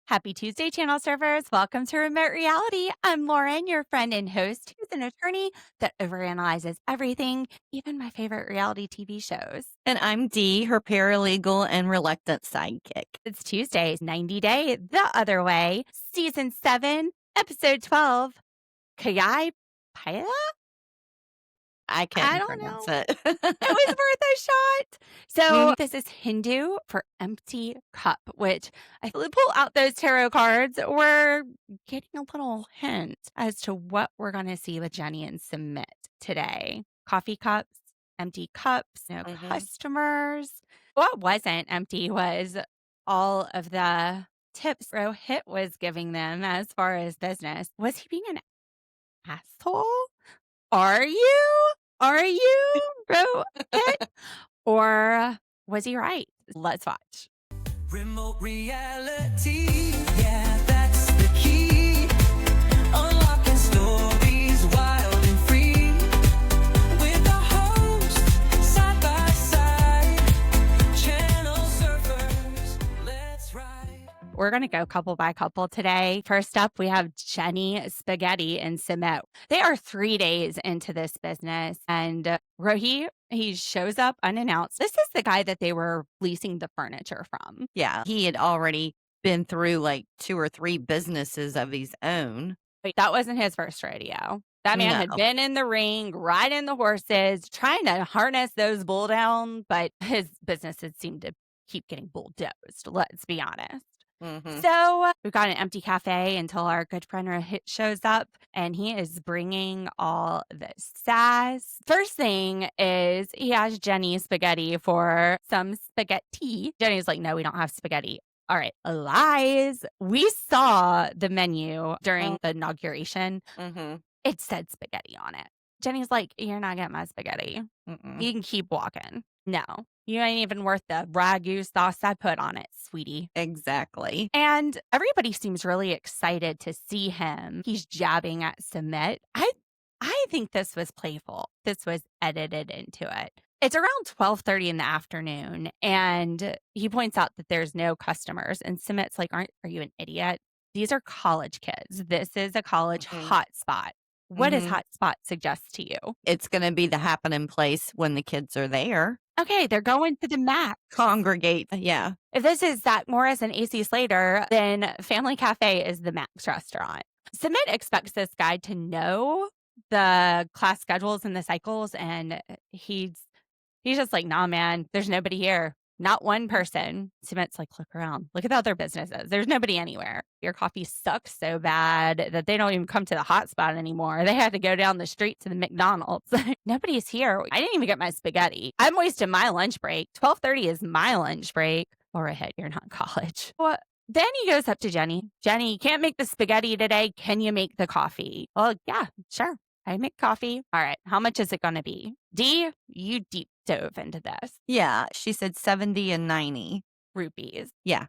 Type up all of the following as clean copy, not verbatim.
Happy Tuesday, channel surfers. Welcome to Remote Reality. I'm Lauren, your friend and host, who's an attorney that overanalyzes everything, even my favorite reality TV shows. And I'm Dee, her paralegal and reluctant sidekick. It's Tuesday, 90 Day The Other Way, Season 7, Episode 12, Khali Pyala? I I couldn't don't pronounce know. it. It was worth a shot. So this is Hindu for empty cup, which I pull out those tarot cards. We're getting a little hint as to what we're going to see with Jenny and Sumit today. Coffee cups, empty cups, no customers. What wasn't empty was all of the tips Rohit was giving them as far as business. Was he being an asshole? Are you? Are you, Rohit? Or was he right? Let's watch. Remote reality, yeah, that's the key. Unlocking stories wild and free. With the host, side by side. Channel surfers, let's ride. We're going to go couple by couple today. First up, we have Jenny, Spaghetti, and Sumit. They are 3 days into this business, and Rohit, he shows up unannounced. This is the guy that they were leasing the furniture from. Yeah, he had already been through like 2 or 3 businesses of his own. Wait, that wasn't his first rodeo. That man had No. been in the ring, riding the horses, trying to harness those bull down, but his businesses seemed to keep getting bulldozed, let's be honest. So we've got an empty cafe until our good friend Rohit shows up, and he is bringing all the sass. First thing is he has Jenny Spaghetti for some spaghetti. Jenny's like, no, we don't have spaghetti. All right, lies. We saw the menu during the inauguration. It said spaghetti on it. Jenny's like, you're not getting my spaghetti. You can keep walking. No, you ain't even worth the ragu sauce I put on it, sweetie. Exactly. And everybody seems really excited to see him. He's jabbing at Sumit. I think this was playful. This was edited into it. It's around 12:30 in the afternoon, and he points out that there's no customers. And Sumit's like, are you an idiot? These are college kids. This is a college hotspot. What does hotspot suggest to you? It's going to be the happening place when the kids are there. Okay, they're going to the Mac. Congregate. Yeah. If this is Zach Morris and AC Slater, then Family Cafe is the Max restaurant. Sumit expects this guy to know the class schedules and the cycles, and he's just like, nah, man, there's nobody here. Not one person. Sumit's like, look around. Look at the other businesses. There's nobody anywhere. Your coffee sucks so bad that they don't even come to the hotspot anymore. They had to go down the street to the McDonald's. Nobody's here. I didn't even get my spaghetti. I'm wasting my lunch break. 12:30 is my lunch break. Or ahead, you're not in college. Well, then he goes up to Jenny. Jenny, you can't make the spaghetti today. Can you make the coffee? Well, yeah, sure. I make coffee. All right. How much is it going to be? Dee, you deep dove into this. Yeah. She said 70 and 90 rupees. Yeah.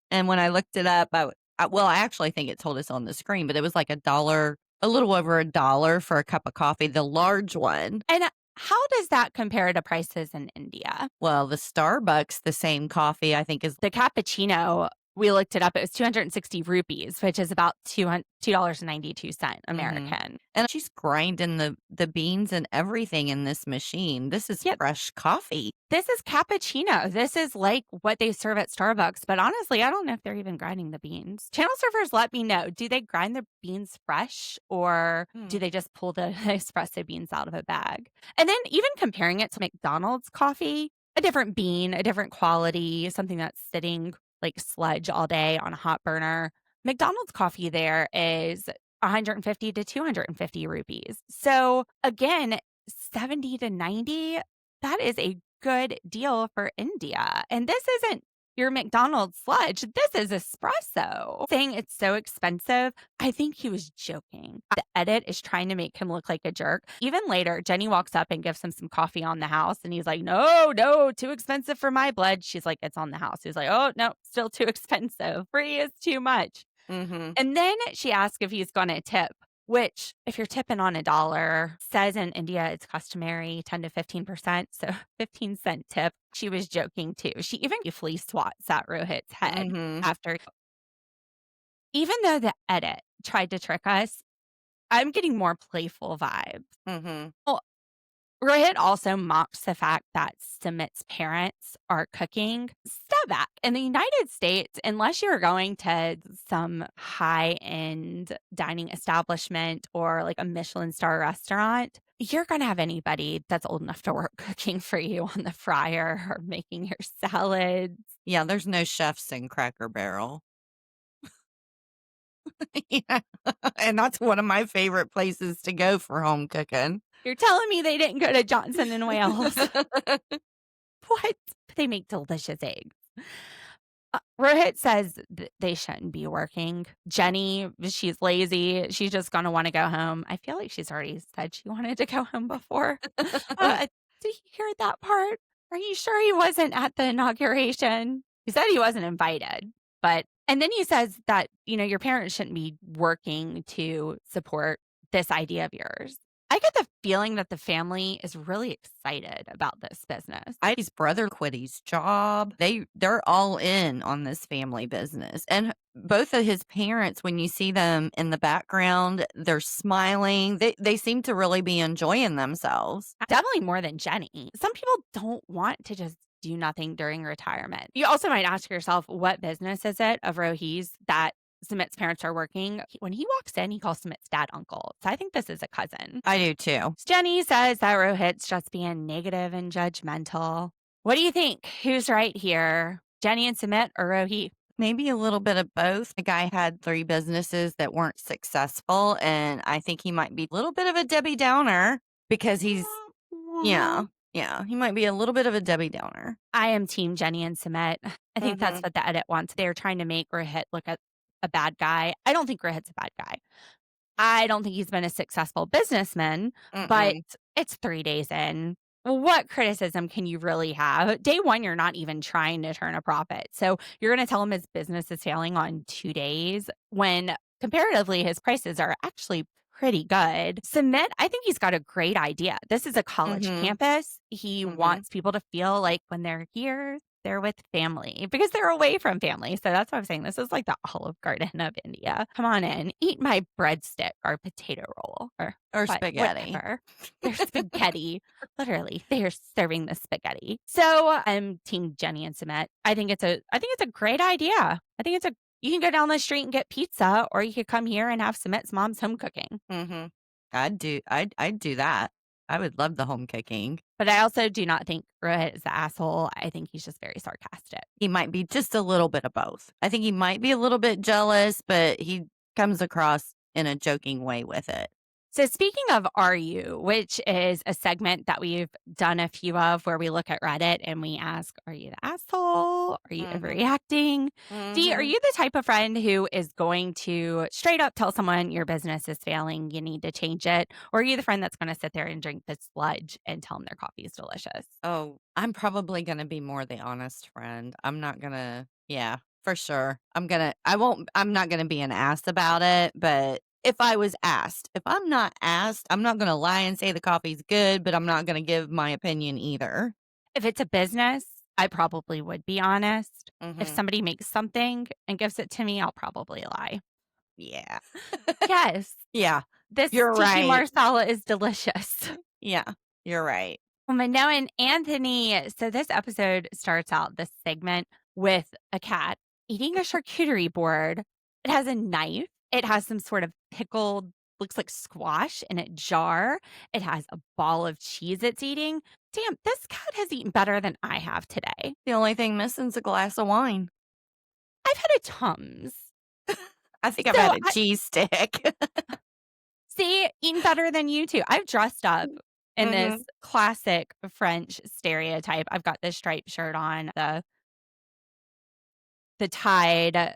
And when I looked it up, I actually think it told us on the screen, but it was like $1, a little over $1 for a cup of coffee, the large one. And how does that compare to prices in India? Well, the Starbucks, the same coffee, I think is the cappuccino. We looked it up. It was 260 rupees, which is about $2.92 American. And she's grinding the beans and everything in this machine. This is fresh coffee. This is cappuccino. This is like what they serve at Starbucks. But honestly, I don't know if they're even grinding the beans. Channel surfers, let me know. Do they grind the beans fresh, or do they just pull the espresso beans out of a bag? And then even comparing it to McDonald's coffee, a different bean, a different quality, something that's sitting like sludge all day on a hot burner. McDonald's coffee there is 150 to 250 rupees. So again, 70 to 90, that is a good deal for India. And this isn't your McDonald's sludge. This is espresso. Saying it's so expensive, I think he was joking. The edit is trying to make him look like a jerk. Even later, Jenny walks up and gives him some coffee on the house, and he's like, no, too expensive for my blood. She's like, it's on the house. He's like, oh, no, still too expensive. Free is too much. And then she asks if he's going to tip, which if you're tipping on $1, says in India it's customary 10 to 15%. So 15-cent tip. She was joking too. She even flea swats at Rohit's head after Even though the edit tried to trick us, I'm getting more playful vibes. Mm-hmm. Well, Rohit also mocks the fact that Sumit's parents are cooking. Step back. In the United States, unless you're going to some high-end dining establishment or like a Michelin star restaurant, you're going to have anybody that's old enough to work cooking for you on the fryer or making your salads. Yeah, there's no chefs in Cracker Barrel. Yeah. And that's one of my favorite places to go for home cooking. You're telling me they didn't go to Johnson and Wales? What? They make delicious eggs. Rohit says they shouldn't be working. Jenny, she's lazy. She's just going to want to go home. I feel like she's already said she wanted to go home before. Did you hear that part? Are you sure he wasn't at the inauguration? He said he wasn't invited, and then he says that, your parents shouldn't be working to support this idea of yours. I get the feeling that the family is really excited about this business. His brother quit his job. They're all in on this family business. And both of his parents, when you see them in the background, they're smiling. They seem to really be enjoying themselves. Definitely more than Jenny. Some people don't want to just do nothing during retirement. You also might ask yourself, what business is it of Rohi's that Sumit's parents are working? When he walks in, he calls Sumit's dad uncle. So I think this is a cousin. I do too. Jenny says that Rohit's just being negative and judgmental. What do you think? Who's right here? Jenny and Sumit or Rohit? Maybe a little bit of both. The guy had 3 businesses that weren't successful, and I think he might be a little bit of a Debbie Downer because he might be a little bit of a Debbie Downer. I am team Jenny and Sumit. I think that's what the edit wants. They're trying to make Rohit look at a bad guy. I don't think Rohit's a bad guy. I don't think he's been a successful businessman, but it's 3 days in. What criticism can you really have? Day 1, you're not even trying to turn a profit. So you're going to tell him his business is failing on 2 days when comparatively his prices are actually pretty good. Sumit, I think he's got a great idea. This is a college campus. He wants people to feel like when they're here, they're with family because they're away from family. So that's what I'm saying. This is like the Olive Garden of India. Come on in, eat my breadstick or potato roll or spaghetti. Whatever. They're spaghetti. Literally, they are serving the spaghetti. So I'm team Jenny and Sumit. I think it's a great idea. You can go down the street and get pizza, or you could come here and have Sumit's mom's home cooking. I'd do that. I would love the home cooking. But I also do not think Rohit is the asshole. I think he's just very sarcastic. He might be just a little bit of both. I think he might be a little bit jealous, but he comes across in a joking way with it. So speaking of Are You, which is a segment that we've done a few of where we look at Reddit and we ask, are you the asshole? Are you overreacting? Dee, are you the type of friend who is going to straight up tell someone your business is failing, you need to change it? Or are you the friend that's going to sit there and drink the sludge and tell them their coffee is delicious? Oh, I'm probably going to be more the honest friend. I'm not going to, for sure. I'm not going to be an ass about it, but if I was asked. If I'm not asked, I'm not going to lie and say the coffee's good, but I'm not going to give my opinion either. If it's a business, I probably would be honest. If somebody makes something and gives it to me, I'll probably lie. Yeah. Yes. Yeah. This You're tiki right. marsala is delicious. Yeah. You're right. Well, Manon and Anthony. So this episode starts out, this segment, with a cat eating a charcuterie board. It has a knife. It has some sort of pickled, looks like squash in a jar. It has a ball of cheese it's eating. Damn, this cat has eaten better than I have today. The only thing missing is a glass of wine. I've had a Tums. I think I've had a cheese stick. See, eating better than you two. I've dressed up in this classic French stereotype. I've got this striped shirt on, the tied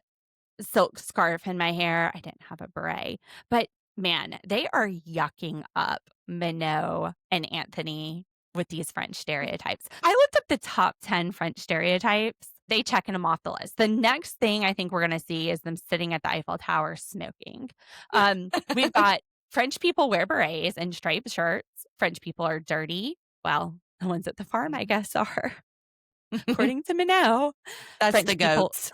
silk scarf in my hair. I didn't have a beret. But man, they are yucking up Manon and Anthony with these French stereotypes. I looked up the top 10 French stereotypes. They checking them off the list. The next thing I think we're going to see is them sitting at the Eiffel Tower smoking. We've got French people wear berets and striped shirts. French people are dirty. Well, the ones at the farm, I guess, are. According to Manon, That's French the people- goats.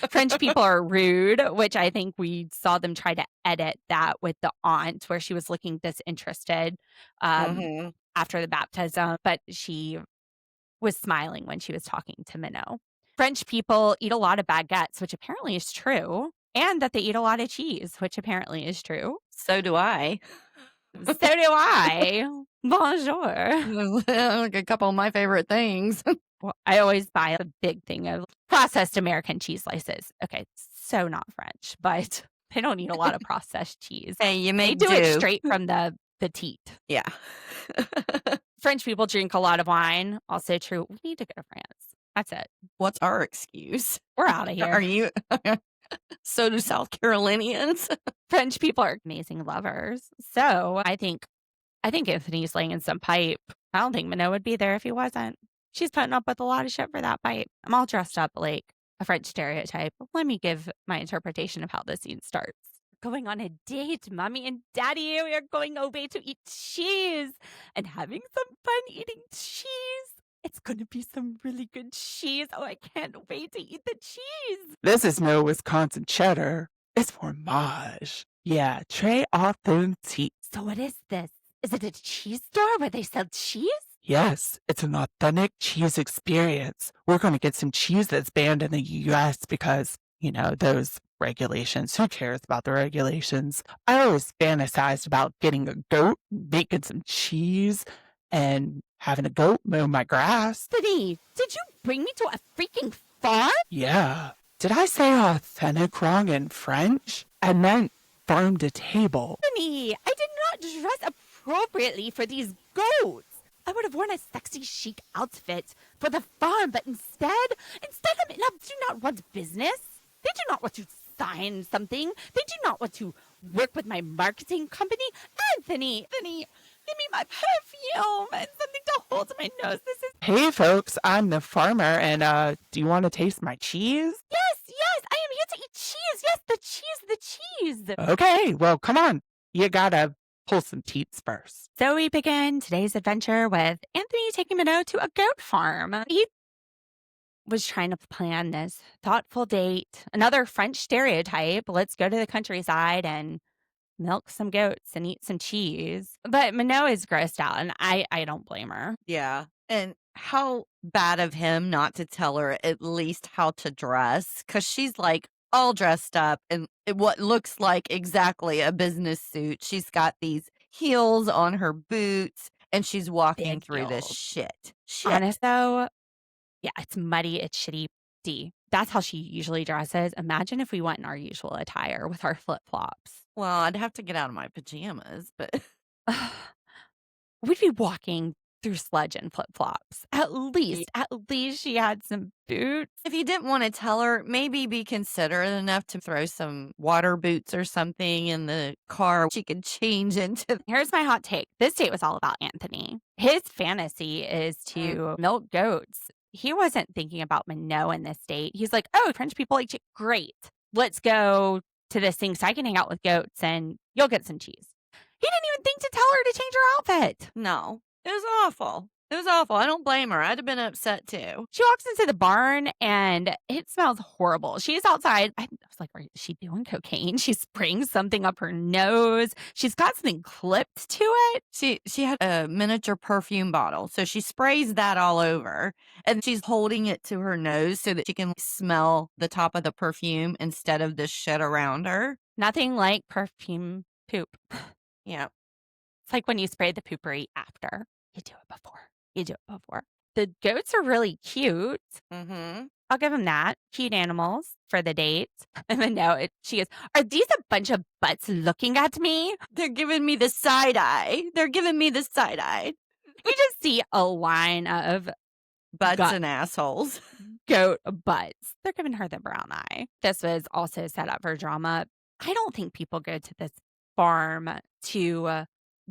French people are rude, which I think we saw them try to edit that with the aunt, where she was looking disinterested Mhm. after the baptism, but she was smiling when she was talking to Manon. French people eat a lot of baguettes, which apparently is true, and that they eat a lot of cheese, which apparently is true. So do I. So do I. Bonjour. Like a couple of my favorite things. Well, I always buy a big thing of processed American cheese slices. Okay, so not French, but they don't eat a lot of processed cheese. Hey, you They may do it straight from the teat. Yeah. French people drink a lot of wine. Also true. We need to go to France. That's it. What's our excuse? We're out of here. Are you? So do South Carolinians. French people are amazing lovers. So I think Anthony's laying in some pipe. I don't think Manon would be there if he wasn't. She's putting up with a lot of shit for that pipe. I'm all dressed up like a French stereotype. Let me give my interpretation of how the scene starts. Going on a date, Mommy and Daddy. We are going away to eat cheese and having some fun eating cheese. It's going to be some really good cheese. Oh, I can't wait to eat the cheese. This is no Wisconsin cheddar. It's fromage. Yeah, très authentique. So what is this? Is it a cheese store where they sell cheese? Yes, it's an authentic cheese experience. We're going to get some cheese that's banned in the US because, those regulations. Who cares about the regulations? I always fantasized about getting a goat, making some cheese, and having a goat mow my grass. Anthony, did you bring me to a freaking farm? Yeah. Did I say authentic wrong in French? I meant farm to table. Anthony, I did not dress appropriately for these goats. I would have worn a sexy chic outfit for the farm, but instead I'm in a do not want business. They do not want to sign something. They do not want to work with my marketing company. Anthony, give me my perfume and something to hold my nose. This is... Hey, folks, I'm the farmer, and do you want to taste my cheese? Yes, I am here to eat cheese. Yes, the cheese. Okay, well, come on. You gotta pull some teats first. So we begin today's adventure with Anthony taking Manon to a goat farm. He was trying to plan this thoughtful date. Another French stereotype. Let's go to the countryside and milk some goats and eat some cheese. But Manon is grossed out, and I don't blame her. Yeah. And how bad of him not to tell her at least how to dress, because she's like all dressed up in what looks like exactly a business suit. She's got these heels on her boots, and she's walking Big through this heels. shit. Honest though, yeah, it's muddy, it's shitty. That's how she usually dresses. Imagine if we went in our usual attire with our flip-flops. Well, I'd have to get out of my pajamas, but We'd be walking through sludge and flip-flops. At least she had some boots. if you didn't want to tell her, maybe be considerate enough to throw some water boots or something in the car she could change into. Here's my hot take. This date was all about Anthony. His fantasy is to milk goats. He wasn't thinking about Manon in this date. He's like, oh, French people like cheese. Great. Let's go to this thing so I can hang out with goats and you'll get some cheese. He didn't even think to tell her to change her outfit. No, it was awful. It was awful. I don't blame her. I'd have been upset too. She walks into the barn and it smells horrible. She's outside. I was like, is she doing cocaine? She's spraying something up her nose. She's got something clipped to it. She had a miniature perfume bottle, so she sprays that all over, and she's holding it to her nose so that she can smell the top of the perfume instead of the shit around her. Nothing like perfume poop. Yeah. It's like when you spray the poopery after. You do it before. The goats are really cute. Mm-hmm. I'll give them that. Cute animals for the date. And then she goes, are these a bunch of butts looking at me? They're giving me the side eye. You just see a line of Butts and assholes. goat butts. They're giving her the brown eye. This was also set up for drama. I don't think people go to this farm to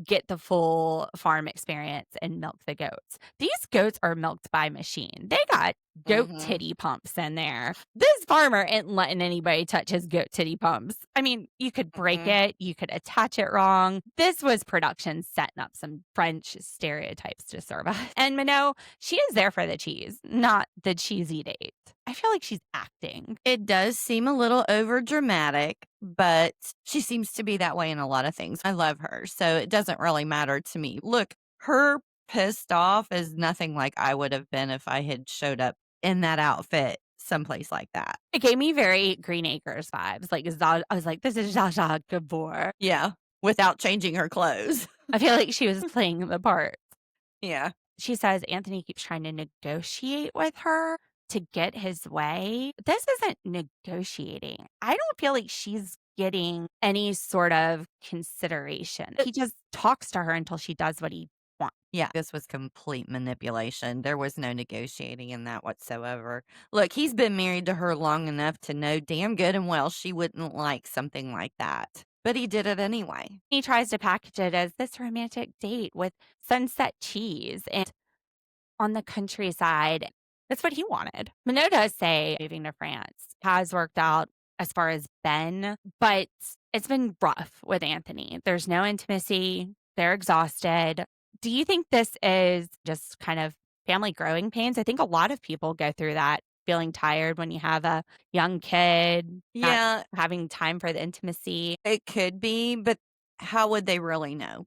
get the full farm experience and milk the goats. These goats are milked by machine. They got goat Mhm. titty pumps in there. This farmer isn't letting anybody touch his goat titty pumps. I mean, you could break it, you could attach it wrong. This was production setting up some French stereotypes to serve us. And Manon, she is there for the cheese, not the cheesy date. I feel like she's acting. It does seem a little over dramatic, but she seems to be that way in a lot of things. I love her, so it doesn't really matter to me. Look, her pissed off is nothing like I would have been if I had showed up in that outfit someplace like that. It gave me very Green Acres vibes. Like, I was like, this is Zsa Zsa Gabor. Yeah, without changing her clothes. I feel like she was playing the part. Yeah. She says Anthony keeps trying to negotiate with her to get his way. This isn't negotiating. I don't feel like she's getting any sort of consideration. He just talks to her until she does what he wants. Yeah, this was complete manipulation. There was no negotiating in that whatsoever. Look, he's been married to her long enough to know damn good and well she wouldn't like something like that. But he did it anyway. He tries to package it as this romantic date with sunset cheese and on the countryside. That's what he wanted. Manon does say moving to France has worked out as far as Ben, but it's been rough with Anthony. There's no intimacy. They're exhausted. Do you think this is just kind of family growing pains? I think a lot of people go through that, feeling tired when you have a young kid, not Yeah, having time for the intimacy. it could be, but how would they really know?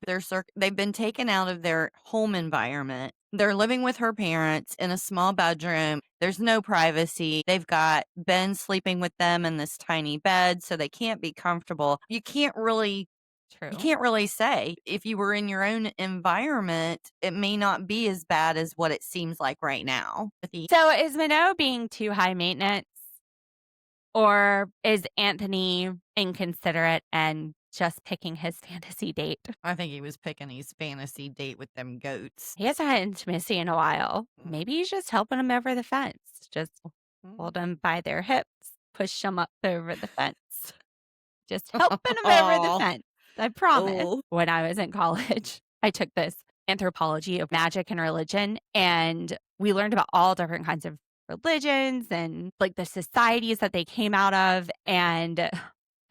They've been taken out of their home environment. They're living with her parents in a small bedroom. There's no privacy. They've got Ben sleeping with them in this tiny bed, so they can't be comfortable. You can't really say. If you were in your own environment, it may not be as bad as what it seems like right now. So is Manon being too high maintenance? Or is Anthony inconsiderate and just picking his fantasy date? I think he was picking his fantasy date with them goats. He hasn't had intimacy in a while. Maybe he's just helping him over the fence. Just hold them by their hips, push them up over the fence. Just helping them over the fence. I promise. Oh. When I was in college, I took this anthropology of magic and religion, and we learned about all different kinds of religions and like the societies that they came out of. And I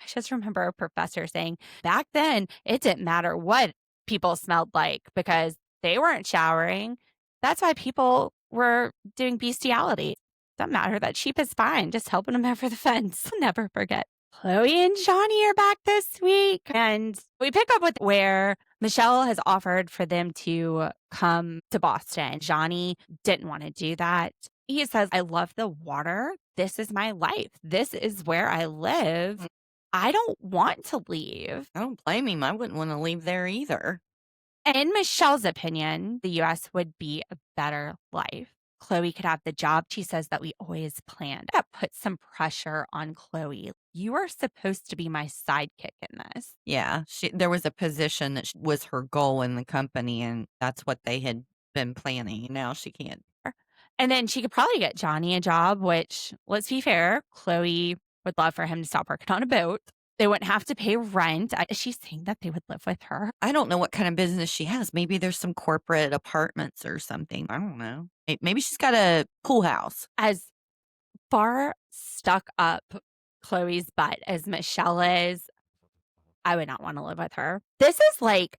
just remember a professor saying back then it didn't matter what people smelled like because they weren't showering. That's why people were doing bestiality. Doesn't matter. That sheep is fine. Just helping them over the fence. Never forget. Chloe and Johnny are back this week. And we pick up with where Michelle has offered for them to come to Boston. Johnny didn't want to do that. He says, I love the water. This is my life. This is where I live. I don't want to leave. I don't blame him. I wouldn't want to leave there either. In Michelle's opinion, the U.S. would be a better life. Chloe could have the job she says that we always planned. That puts some pressure on Chloe. You are supposed to be my sidekick in this. Yeah, there was a position that was her goal in the company, and that's what they had been planning. Now she can't. And then she could probably get Johnny a job, which, let's be fair, Chloe would love for him to stop working on a boat. They wouldn't have to pay rent. Is she saying that they would live with her? I don't know what kind of business she has. Maybe there's some corporate apartments or something. I don't know. Maybe she's got a pool house. As far stuck up Chloe's butt as Michelle is, I would not want to live with her. This is like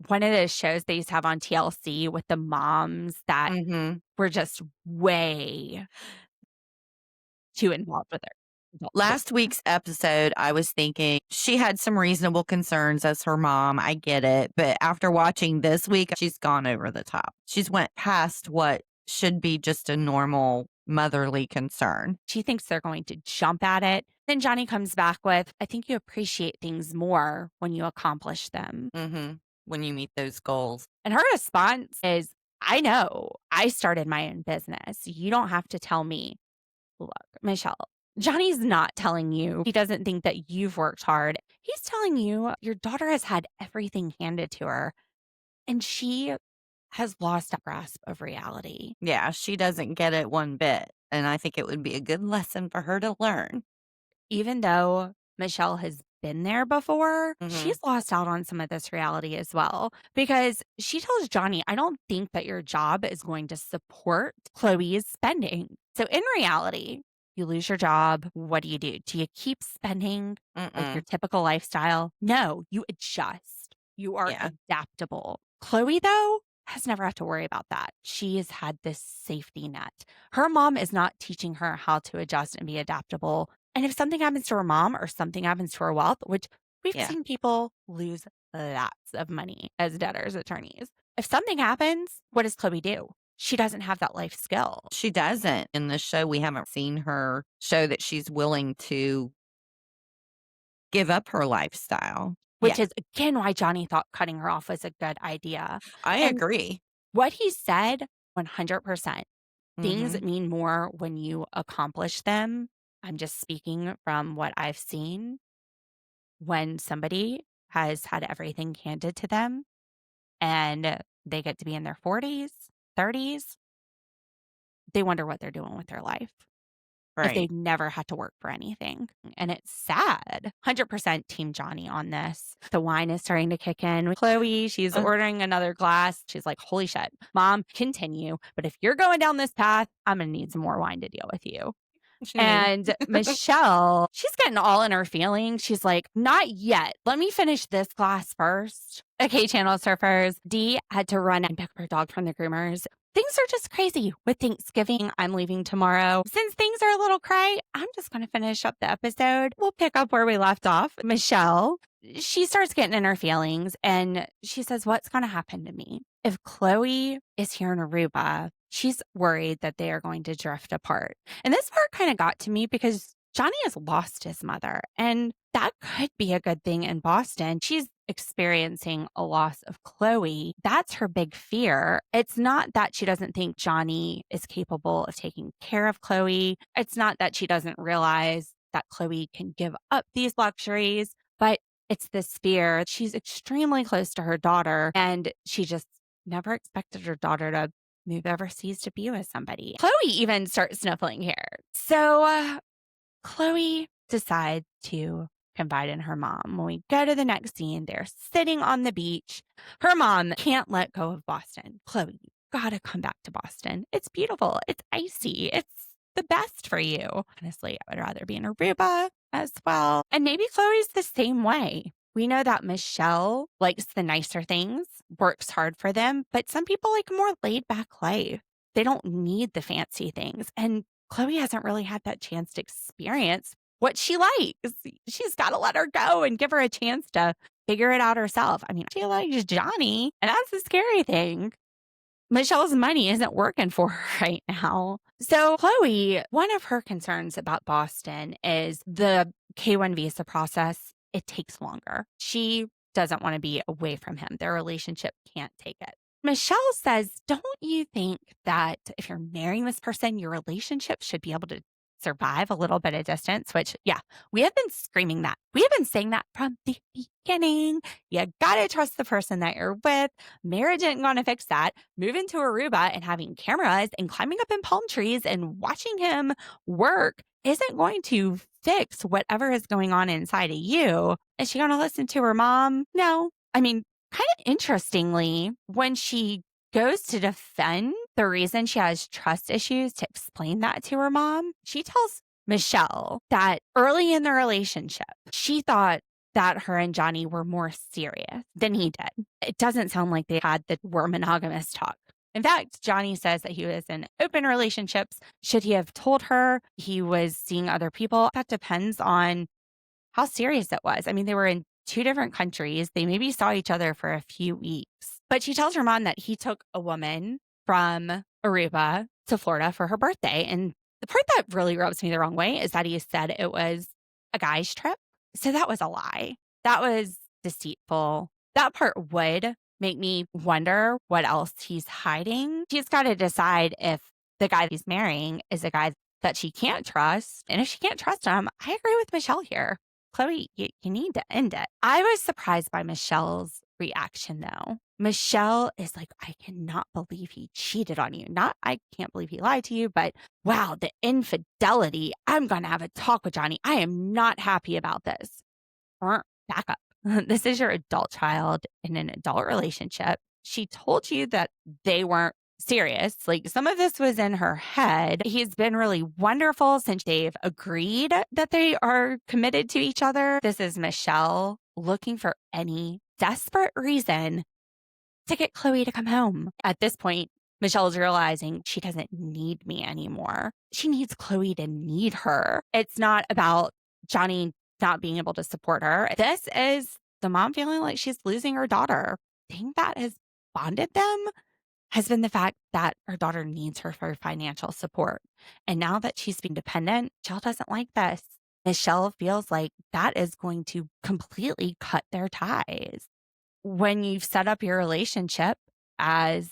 one of those shows they used to have on TLC with the moms that were just way too involved with her. Last week's episode, I was thinking she had some reasonable concerns as her mom. I get it. But after watching this week, she's gone over the top. She's went past what should be just a normal motherly concern. She thinks they're going to jump at it. Then Johnny comes back with, I think you appreciate things more when you accomplish them. When you meet those goals. And her response is, I know. I started my own business. You don't have to tell me. Look, Michelle, Johnny's not telling you he doesn't think that you've worked hard. He's telling you your daughter has had everything handed to her, and she has lost a grasp of reality. Yeah, she doesn't get it one bit. And I think it would be a good lesson for her to learn. Even though Michelle has been there before, Mhm. she's lost out on some of this reality as well. Because she tells Johnny, I don't think that your job is going to support Chloe's spending. So in reality, you lose your job. What do? Do you keep spending like your Mm-mm. typical lifestyle? No, you adjust. You are Yeah. adaptable. Chloe, though, has never had to worry about that. She has had this safety net. Her mom is not teaching her how to adjust and be adaptable. And if something happens to her mom or something happens to her wealth, which we've Yeah. seen people lose lots of money as debtors attorneys. If something happens, what does Chloe do? She doesn't have that life skill. She doesn't. In the show, we haven't seen her show that she's willing to give up her lifestyle. Which Yeah, is, again, why Johnny thought cutting her off was a good idea. I And agree. what he said, 100%. Things Mhm. mean more when you accomplish them. I'm just speaking from what I've seen. When somebody has had everything handed to them and they get to be in their 40s, 30s, they wonder what they're doing with their life if Right. they've never had to work for anything. And it's sad. 100% Team Johnny on this. The wine is starting to kick in. Chloe, she's ordering another glass. She's like, holy shit, Mom, continue. But if you're going down this path, I'm going to need some more wine to deal with you. And Michelle, she's getting all in her feelings. She's like, not yet. Let me finish this glass first. Okay, Channel Surfers. Dee had to run and pick up her dog from the groomers. Things are just crazy with Thanksgiving. I'm leaving tomorrow. Since things are a little cray, I'm just going to finish up the episode. We'll pick up where we left off. Michelle, she starts getting in her feelings and she says, what's going to happen to me? If Chloe is here in Aruba, she's worried that they are going to drift apart. And this part kind of got to me because Johnny has lost his mother, and that could be a good thing in Boston. She's experiencing a loss of Chloe. That's her big fear. It's not that she doesn't think Johnny is capable of taking care of Chloe. It's not that she doesn't realize that Chloe can give up these luxuries, but it's this fear. She's extremely close to her daughter, and she just never expected her daughter to move overseas to be with somebody. Chloe even starts sniffling here. So Chloe decides to confide in her mom. When we go to the next scene, they're sitting on the beach. Her mom can't let go of Boston. Chloe, you gotta come back to Boston. It's beautiful. It's icy. It's the best for you. Honestly, I would rather be in Aruba as well. And maybe Chloe's the same way. We know that Michelle likes the nicer things, works hard for them, but some people like a more laid back life. They don't need the fancy things. And Chloe hasn't really had that chance to experience what she likes. She's got to let her go and give her a chance to figure it out herself. I mean, she likes Johnny, and that's the scary thing. Michelle's money isn't working for her right now. So Chloe, one of her concerns about Boston is the K-1 visa process. It takes longer. She doesn't want to be away from him. Their relationship can't take it. Michelle says, don't you think that if you're marrying this person, your relationship should be able to survive a little bit of distance? Which, yeah, we have been screaming that. We have been saying that from the beginning. You gotta trust the person that you're with. Marriage isn't gonna fix that. Moving to Aruba and having cameras and climbing up in palm trees and watching him work isn't going to fix whatever is going on inside of you. Is she gonna listen to her mom? No. I mean, kind of interestingly, when she goes to defend the reason she has trust issues to explain that to her mom, she tells Michelle that early in the relationship, she thought that her and Johnny were more serious than he did. It doesn't sound like they had the were monogamous talk. In fact, Johnny says that he was in open relationships. Should he have told her he was seeing other people? That depends on how serious it was. I mean, they were in two different countries. They maybe saw each other for a few weeks. But she tells her mom that he took a woman from Aruba to Florida for her birthday. And the part that really rubs me the wrong way is that he said it was a guy's trip. So that was a lie. That was deceitful. That part would make me wonder what else he's hiding. She's got to decide if the guy he's marrying is a guy that she can't trust. And if she can't trust him, I agree with Michelle here. Chloe, you need to end it. I was surprised by Michelle's reaction, though. Michelle is like, I cannot believe he cheated on you. Not, I can't believe he lied to you, but wow, the infidelity. I'm going to have a talk with Johnny. I am not happy about this. back up. This is your adult child in an adult relationship. She told you that they weren't serious. Like, some of this was in her head. He's been really wonderful since they've agreed that they are committed to each other. This is Michelle looking for any desperate reason to get Chloe to come home. At this point, Michelle's realizing she doesn't need me anymore. She needs Chloe to need her. It's not about Johnny not being able to support her. This is the mom feeling like she's losing her daughter. The thing that has bonded them has been the fact that her daughter needs her for financial support. And now that she's been dependent, Michelle doesn't like this. Michelle feels like that is going to completely cut their ties. When you've set up your relationship as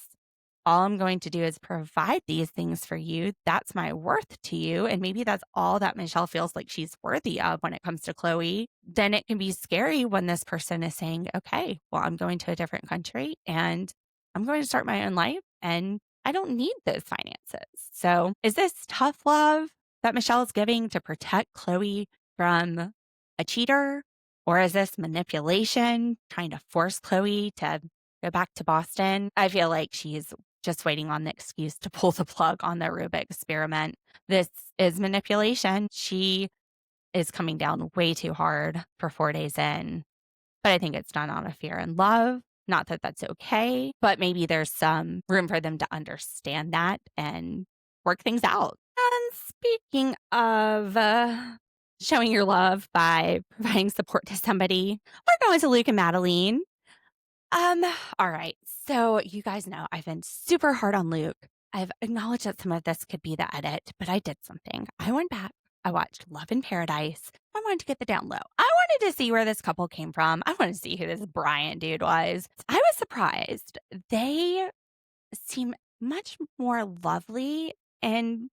all I'm going to do is provide these things for you, that's my worth to you, and maybe that's all that Michelle feels like she's worthy of when it comes to Chloe, then it can be scary when this person is saying, okay, well, I'm going to a different country and I'm going to start my own life and I don't need those finances. So is this tough love that Michelle is giving to protect Chloe from a cheater? Or is this manipulation, trying to force Chloe to go back to Boston? I feel like she's just waiting on the excuse to pull the plug on the Rubik experiment. This is manipulation. She is coming down way too hard for 4 days in. But I think it's done out of fear and love. Not that that's okay, but maybe there's some room for them to understand that and work things out. And speaking of showing your love by providing support to somebody, we're going to Luke and Madeleine. All right. So you guys know I've been super hard on Luke. I've acknowledged that some of this could be the edit, but I did something. I went back. I watched Love in Paradise. I wanted to get the down low. I wanted to see where this couple came from. I wanted to see who this Brian dude was. I was surprised. They seem much more lovely in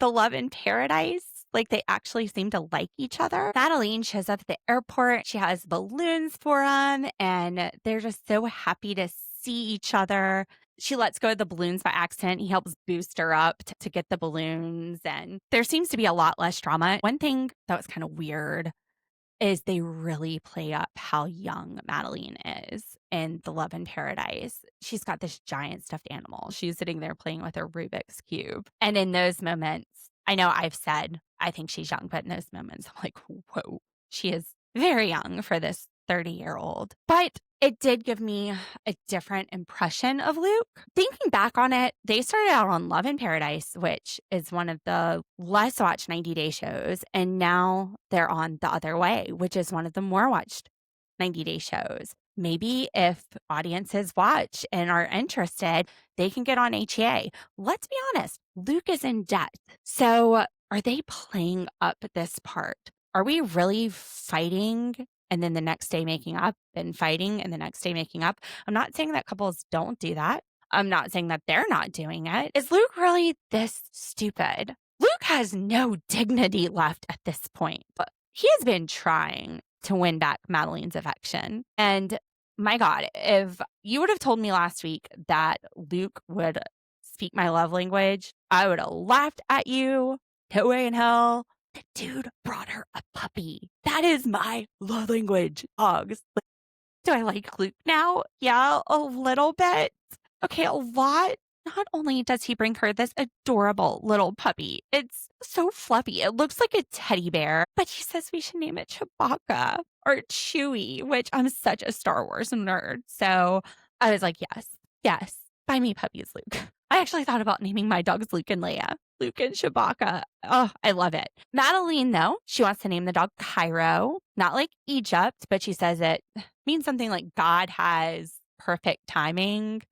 the Love in Paradise. Like, they actually seem to like each other. Madeleine shows up at the airport. She has balloons for him, and they're just so happy to see each other. She lets go of the balloons by accident. He helps boost her up to get the balloons, and there seems to be a lot less drama. One thing that was kind of weird is they really play up how young Madeleine is in the Love in Paradise. She's got this giant stuffed animal. She's sitting there playing with her Rubik's Cube. And in those moments, I know I've said I think she's young, but in those moments, I'm like, whoa, she is very young for this 30-year-old. But it did give me a different impression of Luke. Thinking back on it, they started out on Love in Paradise, which is one of the less watched 90-day shows. And now they're on The Other Way, which is one of the more watched 90-day shows. Maybe if audiences watch and are interested, they can get on HEA. Let's be honest, Luke is in debt. So are they playing up this part? Are we really fighting and then the next day making up and fighting and the next day making up? I'm not saying that couples don't do that. I'm not saying that they're not doing it. Is Luke really this stupid? Luke has no dignity left at this point, but he has been trying to win back Madeleine's affection. And my God, if you would have told me last week that Luke would speak my love language, I would have laughed at you. No way in hell. The dude brought her a puppy. That is my love language. Dogs. Do I like Luke now? Yeah, a little bit. Okay, a lot. Not only does he bring her this adorable little puppy, it's so fluffy. It looks like a teddy bear, but he says we should name it Chewbacca or Chewie, which I'm such a Star Wars nerd. So I was like, yes, buy me puppies, Luke. I actually thought about naming my dogs Luke and Leia. Luke and Chewbacca. Oh, I love it. Madeleine, though, she wants to name the dog Cairo, not like Egypt, but she says it means something like God has perfect timing.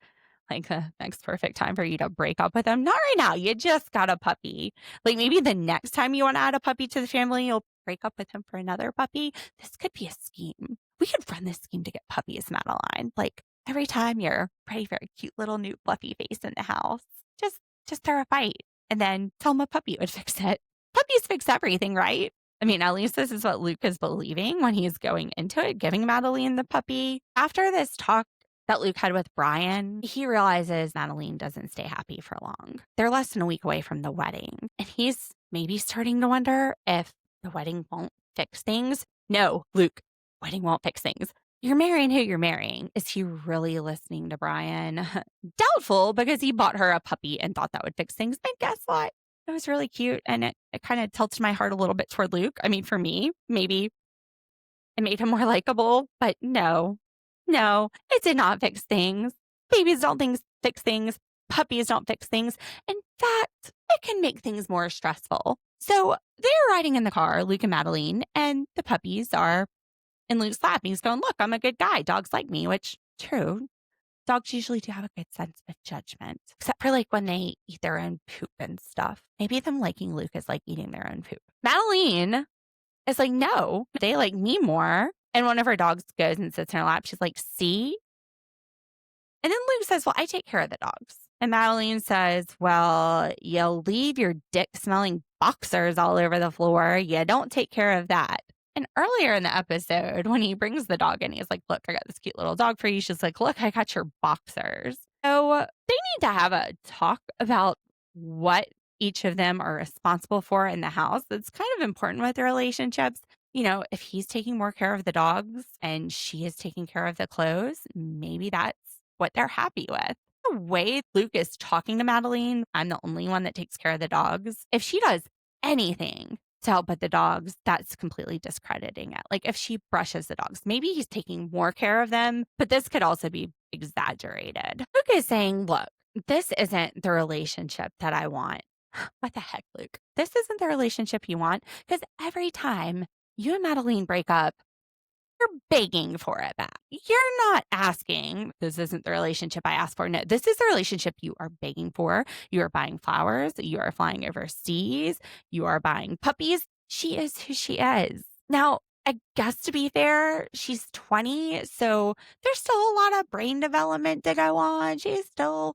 Like the next perfect time for you to break up with him. Not right now. You just got a puppy. Like maybe the next time you want to add a puppy to the family, you'll break up with him for another puppy. This could be a scheme. We could run this scheme to get puppies, Madeline. Like every time you're ready for a cute little new fluffy face in the house, just throw a fight and then tell him a puppy would fix it. Puppies fix everything, right? I mean, at least this is what Luke is believing when he's going into it, giving Madeleine the puppy. After this talk that Luke had with Brian, he realizes Madeleine doesn't stay happy for long. They're less than a week away from the wedding. And he's maybe starting to wonder if the wedding won't fix things. No, Luke, wedding won't fix things. You're marrying who you're marrying. Is he really listening to Brian? Doubtful, because he bought her a puppy and thought that would fix things. And guess what? It was really cute, and it kind of tilted my heart a little bit toward Luke. I mean, for me, maybe it made him more likable, but no, it did not fix things. Babies don't fix things. Puppies don't fix things. In fact, it can make things more stressful. So they're riding in the car, Luke and Madeleine, and the puppies are in Luke's lap. He's going, look, I'm a good guy. Dogs like me, which, true. Dogs usually do have a good sense of judgment, except for like when they eat their own poop and stuff. Maybe them liking Luke is like eating their own poop. Madeleine is like, no, they like me more. And one of her dogs goes and sits in her lap. She's like, see? And then Luke says, well, I take care of the dogs. And Madeleine says, well, you'll leave your dick-smelling boxers all over the floor. You don't take care of that. And earlier in the episode, when he brings the dog in, he's like, look, I got this cute little dog for you. She's like, look, I got your boxers. So they need to have a talk about what each of them are responsible for in the house. It's kind of important with the relationships. You know, if he's taking more care of the dogs and she is taking care of the clothes, maybe that's what they're happy with. The way Luke is talking to Madeleine, I'm the only one that takes care of the dogs. If she does anything to help with the dogs, that's completely discrediting it. Like if she brushes the dogs, maybe he's taking more care of them, but this could also be exaggerated. Luke is saying, look, this isn't the relationship that I want. What the heck, Luke? This isn't the relationship you want, because every time you and Madeleine break up, you're begging for it back. You're not asking, this isn't the relationship I asked for. No, this is the relationship you are begging for. You are buying flowers. You are flying overseas. You are buying puppies. She is who she is. Now, I guess to be fair, she's 20, so there's still a lot of brain development to go on. She's still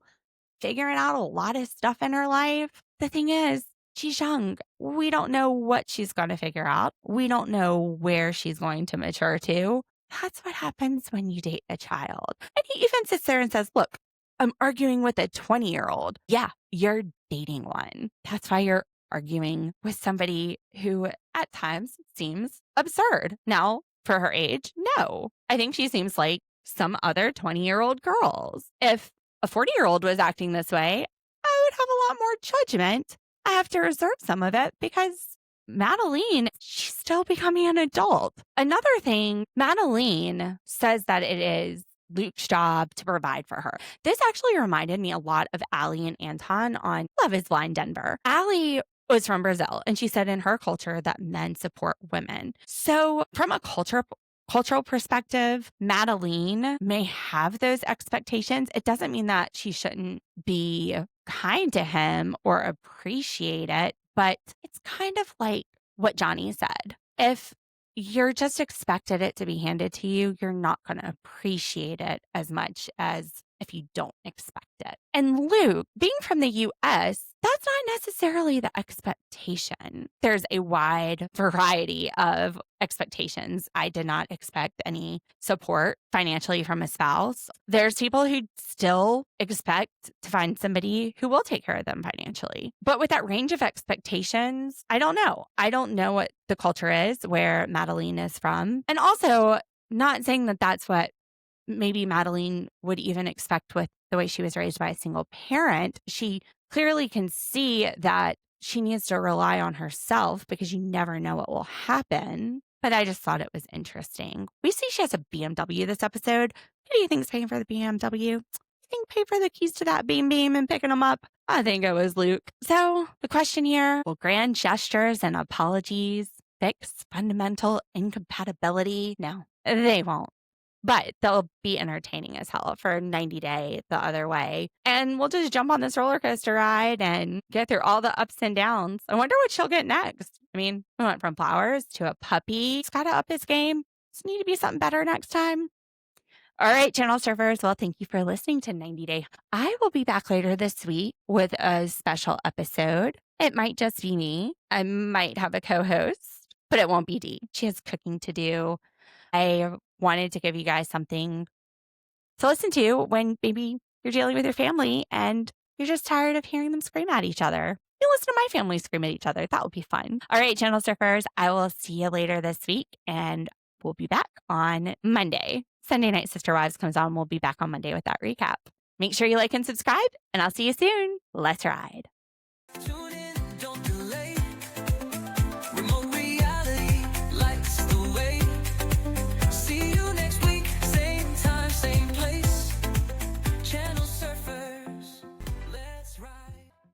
figuring out a lot of stuff in her life. The thing is, she's young. We don't know what she's going to figure out. We don't know where she's going to mature to. That's what happens when you date a child. And he even sits there and says, look, I'm arguing with a 20-year-old. Yeah, you're dating one. That's why you're arguing with somebody who at times seems absurd. Now, for her age, no. I think she seems like some other 20-year-old girls. If a 40-year-old was acting this way, I would have a lot more judgment. I have to reserve some of it because Madeleine, she's still becoming an adult. Another thing, Madeleine says that it is Luke's job to provide for her. This actually reminded me a lot of Allie and Anton on Love is Blind Denver. Allie was from Brazil, and she said in her culture that men support women. So from a cultural perspective, Madeleine may have those expectations. It doesn't mean that she shouldn't be kind to him or appreciate it, but it's kind of like what Johnny said. If you're just expected it to be handed to you, you're not going to appreciate it as much as if you don't expect it. And Luke, being from the US, that's not necessarily the expectation. There's a wide variety of expectations. I did not expect any support financially from a spouse. There's people who still expect to find somebody who will take care of them financially. But with that range of expectations, I don't know. I don't know what the culture is where Madeleine is from. And also, not saying that that's what maybe Madeleine would even expect with the way she was raised by a single parent. She clearly can see that she needs to rely on herself because you never know what will happen. But I just thought it was interesting. We see she has a BMW this episode. Who do you think's paying for the BMW? You think pay for the keys to that beam and picking them up? I think it was Luke. So the question here, will grand gestures and apologies fix fundamental incompatibility? No, they won't. But they'll be entertaining as hell for 90 Day the Other Way. And we'll just jump on this roller coaster ride and get through all the ups and downs. I wonder what she'll get next. I mean, we went from flowers to a puppy. He's got to up his game. Does it need to be something better next time? All right, channel surfers. Well, thank you for listening to 90 Day. I will be back later this week with a special episode. It might just be me. I might have a co-host, but it won't be Dee. She has cooking to do. I wanted to give you guys something to listen to when maybe you're dealing with your family and you're just tired of hearing them scream at each other. You listen to my family scream at each other. That would be fun. All right, Channel Surfers, I will see you later this week, and we'll be back on Monday. Sunday Night Sister Wives comes on. We'll be back on Monday with that recap. Make sure you like and subscribe, and I'll see you soon. Let's ride. Tune in.